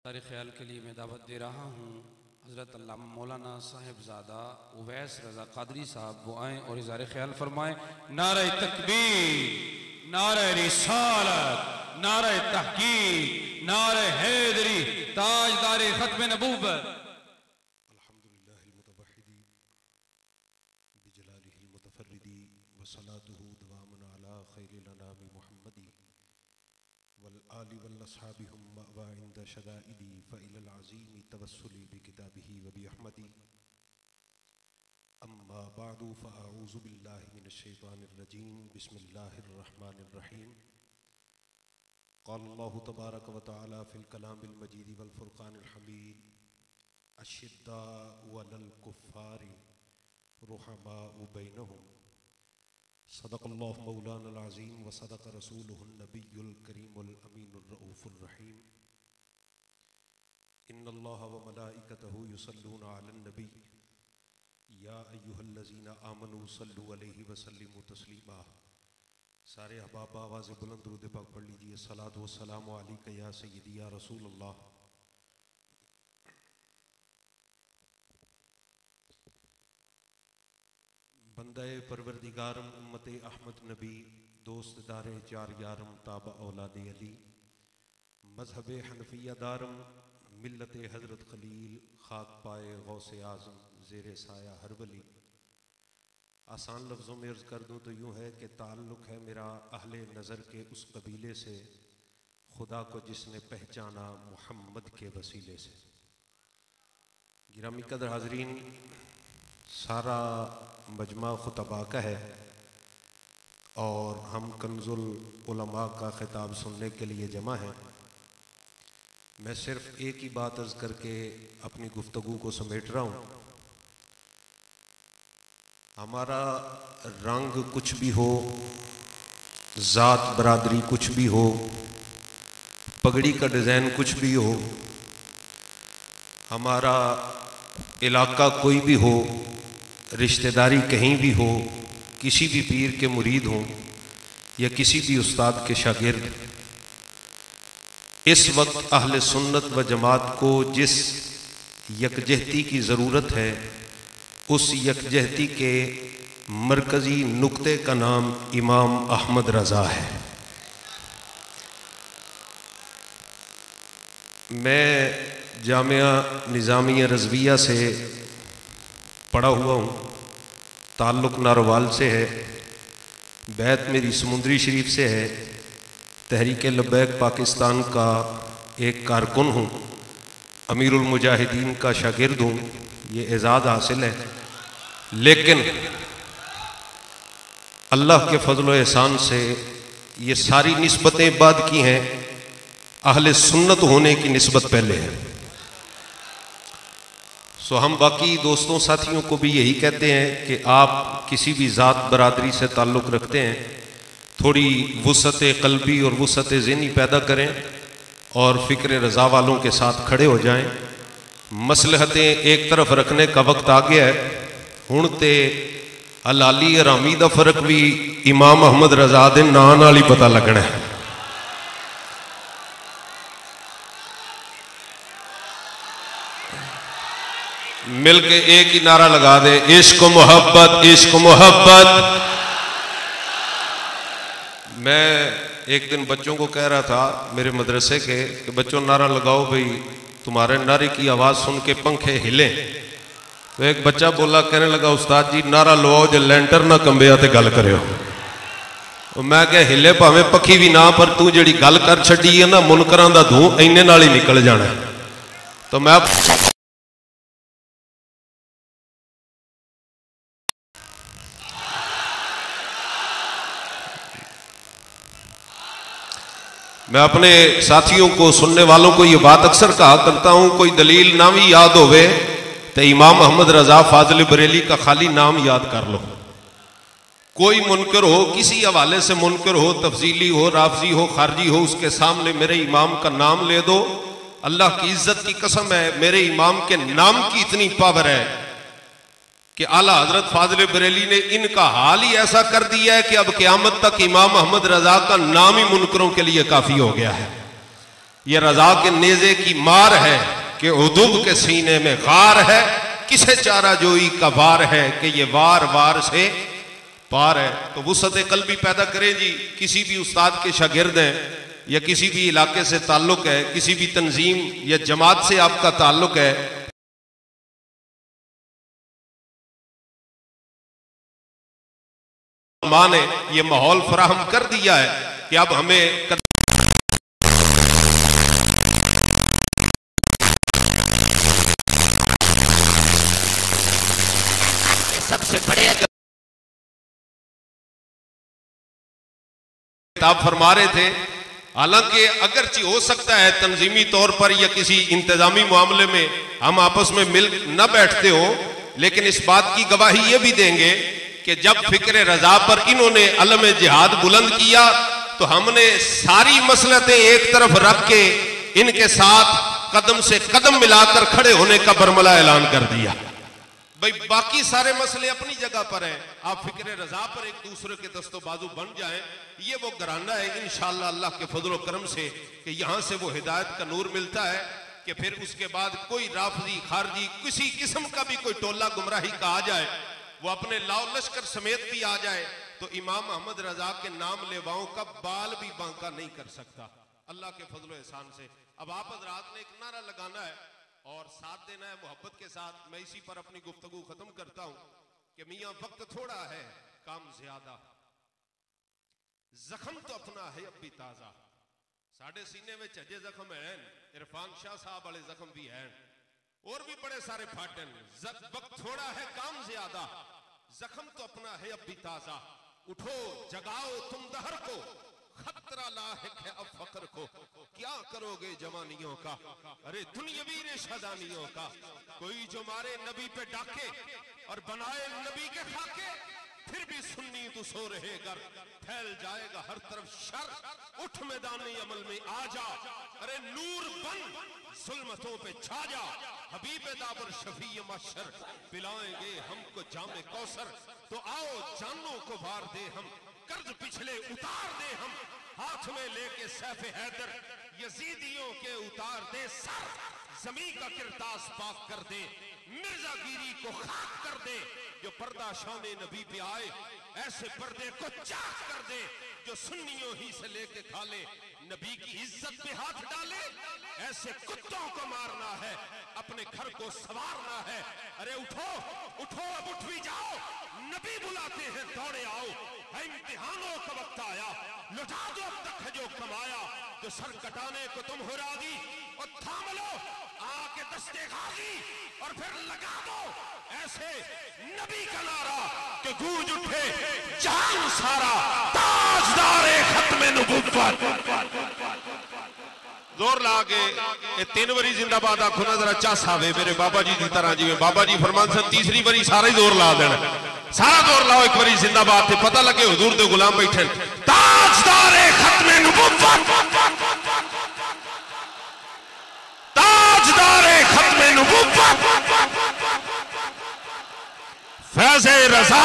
सारे ख्याल के लिए मैं दावत दे रहा हूँ। हज़रत अल्लामा मौलाना साहिबजादा उवैस रज़ा क़ादरी साहब वो आएँ और इज़हार ख्याल फरमाएँ। नारे तकबीर, नारे रिसालत, नारे तहकीक, नारे हैदरी, ताजदार खत्म नबूवत। अल्हम्दुलिल्लाहिल मुतवहिदी बिजलालिहिल मुतफर्रिदी वसलातुहु दवामन अला खैरिल अनामी मुहम्मदी वल आलि वल अस्हाबि हुम्मा व इंद शदाइदी फ़इलल अज़ीमी तवस्सुली बिकिताबिही व बिअहमदी अम्मा बअदु फ़अऊज़ु बिल्लाहि मिनश शैतानिर रजीम बिस्मिल्लाहिर रहमानिर रहीम क़ाल अल्लाहु तबारक व तआला फ़िल कलामिल मजीद वल फ़ुरक़ानिल हमीद अश्शिद्दाउ अलल कुफ़्फ़ारि रुहमाउ बैनहुम सदक़ल्लाहु मौलानल अज़ीम व सदक़ रसूलुहुन नबियुल करीमुल अमीनुर रऊफ़ुर रहीम इन्नल्लाह व मलाइकतहु युसल्लूना अलन नबी या अय्युहल्लज़ीना आमनू सल्लु अलैहि व सल्लिमू तस्लीमा। सारे अहबाब आवाज़ बुलंद दुरूद पाक पढ़ लीजिए। सलात व सलाम अलैका या सय्यदी या रसूलल्लाह। बंदे परवरदिगारम उम्मते अहमद नबी दोस्त दारे चार यारम ताबा औलाद अली मजहब हनफिया दारम मिल्लत हज़रत खलील खाक पाए गौसे आज़म ज़ेरे साया हर वली। आसान लफ्ज़ों में अर्ज़ कर दूँ तो यूँ है कि ताल्लुक़ है मेरा अहले नज़र के उस कबीले से खुदा को जिसने पहचाना मुहम्मद के वसीले से। गिरामी कदर हाज़रीन, सारा मजमा खुतबा का है और हम कंजुल उलमा का खिताब सुनने के लिए जमा हैं। मैं सिर्फ एक ही बात अर्ज़ करके अपनी गुफ्तगू को समेट रहा हूँ। हमारा रंग कुछ भी हो, ज़ात बरादरी कुछ भी हो, पगड़ी का डिज़ाइन कुछ भी हो, हमारा इलाका कोई भी हो, रिश्तेदारी कहीं भी हो, किसी भी पीर के मुरीद हों या किसी भी उस्ताद के शागिर्द, इस वक्त अहले सुन्नत व जमात को जिस यकजहती की ज़रूरत है उस यकजहती के मरकज़ी नुक्ते का नाम इमाम अहमद रज़ा है। मैं जामिया निज़ामिया रज़विया से पढ़ा हुआ हूँ, ताल्लुक़ नारोवाल से है, बैत मेरी समुंदरी शरीफ से है, तहरीक लब्बैक पाकिस्तान का एक कारकुन हूँ, अमीरुल मुजाहिदीन का शागिर्द हूँ, ये एजाज़ हासिल है। लेकिन अल्लाह के फजल व एहसान से ये सारी निस्बतें बाद की हैं, अहले सुन्नत होने की निस्बत पहले है। सो हम बाकी दोस्तों साथियों को भी यही कहते हैं कि आप किसी भी ज़ात बरादरी से ताल्लुक़ रखते हैं, थोड़ी वुसअत क़ल्बी और वुसअत ज़हनी पैदा करें और फ़िक्र रज़ा वालों के साथ खड़े हो जाएं। मसलहतें एक तरफ रखने का वक्त आ गया है। हुण ते हलाली हरामी का फ़र्क भी इमाम अहमद रज़ा दे नां नाल ही पता लगना है। मिल के एक ही नारा लगा दे, इश्क मोहब्बत, इश्क मोहब्बत। मैं एक दिन बच्चों को कह रहा था मेरे मदरसे के कि बच्चों नारा लगाओ भाई, तुम्हारे नारे की आवाज़ सुन के पंखे हिले। तो एक बच्चा बोला, कहने लगा उस्ताद जी नारा लवाओ जो लैंटर ना कंबिया तो गल करो। तो मैं क्या हिले भावें पखी भी ना, पर तू जी गल कर छड़ी है ना मुनकरां दा धूं इन्ने नाल ही निकल जाना। तो मैं अपने साथियों को, सुनने वालों को ये बात अक्सर कहा करता हूं, कोई दलील ना भी याद होवे तो इमाम अहमद रज़ा फाजिल बरेली का खाली नाम याद कर लो। कोई मुनकर हो, किसी हवाले से मुनकर हो, तफजीली हो, राफजी हो, खारजी हो, उसके सामने मेरे इमाम का नाम ले दो। अल्लाह की इज्जत की कसम है, मेरे इमाम के नाम की इतनी पावर है कि आला हजरत फाजिल बरेली ने इनका हाल ही ऐसा कर दिया है कि अब क़यामत तक इमाम अहमद रज़ा का नाम ही मुनकरों के लिए काफ़ी हो गया है। ये रजा के नेजे की मार है कि उदुब के सीने में गार है, किसे चारा जोई का वार है कि ये वार वार से पार है। तो वुसअत क़ल्बी पैदा करें जी। किसी भी उस्ताद के शागिर्द हैं या किसी भी इलाके से ताल्लुक है, किसी भी तंजीम या जमात से आपका ताल्लुक है, मां ने ये माहौल फराहम कर दिया है कि अब हमें सबसे बड़े किताब फरमा रहे थे। हालांकि अगरचे हो सकता है तंजीमी तौर पर या किसी इंतजामी मामले में हम आपस में मिल न बैठते हो, लेकिन इस बात की गवाही ये भी देंगे कि जब फिक्र रजा पर इन्होंने अलम जिहाद बुलंद किया तो हमने सारी मसलतें एक तरफ रख के इनके साथ कदम से कदम मिलाकर खड़े होने का बरमला ऐलान कर दिया। भाई बाकी सारे मसले अपनी जगह पर हैं, आप फिक्र रजा पर एक दूसरे के दस्तो बाजू बन जाएं। ये वो घराना है इंशाअल्लाह अल्लाह के फजल करम से कि यहां से वो हिदायत का नूर मिलता है कि फिर उसके बाद कोई राफजी खारजी किसी किस्म का भी कोई टोला गुमराही का आ जाए, वो अपने लाओ लश्कर समेत भी आ जाए तो इमाम मोहम्मद रजा के नाम लेवाओं का बाल भी बांका नहीं कर सकता अल्लाह के फजल एहसान से। अब आप हजरात ने एक नारा लगाना है और साथ देना है मोहब्बत के साथ। मैं इसी पर अपनी गुफ्तगू खत्म करता हूं कि मियां वक्त थोड़ा है, काम ज्यादा, जख्म तो अपना है अब भी ताजा। साढ़े सीने में अजे जख्म है, इरफान शाह साहब वाले जख्म भी हैं, और भी बड़े सारे फाटन। वक्त थोड़ा है, काम ज्यादा, जख्म तो अपना है अब भी ताजा। उठो जगाओ तुम दहर को, खतरा लाहिक है अब फकर को। क्या करोगे जवानियों का, अरे दुनियावी रेशादानियों का। कोई जो मारे नबी पे डाके और बनाए नबी के खाके, फिर भी सुन्नी तू सो रहेगा, फैल जाएगा हर तरफ शर। उठ मैदानी अमल में आ जा, अरे नूर बन जुल्मतों पे छा जा। हबीब दाबर शफी मशर, पिलाएंगे हमको जामे कौसर। तो आओ जानों को वार दे हम, कर्ज पिछले उतार दे हम। हाथ में लेके सैफ हैदर, यजीदियों के उतार दे सर। जमीन का किरतास पाक कर दे, मिर्जागिरी को खाक कर दे। जो पर्दा शाने नबी पे आए, ऐसे पर्दे को चाक कर दे। जो सुन्नियों ही से लेके खा ले, नबी की इज्जत पे हाथ डाले। ऐसे कुत्तों को मारना है, अपने घर को संवारना है। अरे उठो उठो अब उठ भी जाओ, नबी बुलाते हैं दौड़े आओ। है इम्तिहानों का वक्त आया, लुटा दो अब तक है जो कमाया। जो सर कटाने को तुम हो राजी, और थाम लो आके दस्ते गाजी, और फिर लगा दो ऐसे नबी का नारा कि गूंज उठे जहां सारा। ताजदारे खत्मे नबुव्वत, जोर ला के ये 3 बारी जिंदाबाद आखो ना जरा चा सावे मेरे बाबा जी की तरह। जिवें बाबा जी फरमान सन तीसरी बारी सारा ही जोर ला देना, सारा जोर लाओ एक बारी जिंदाबाद थे, पता लगे हुजूर दे गुलाम बैठे। ताजदारे खत्मे नबुव्वत, ताजदारे खत्मे नबुव्वत, फैज़े रज़ा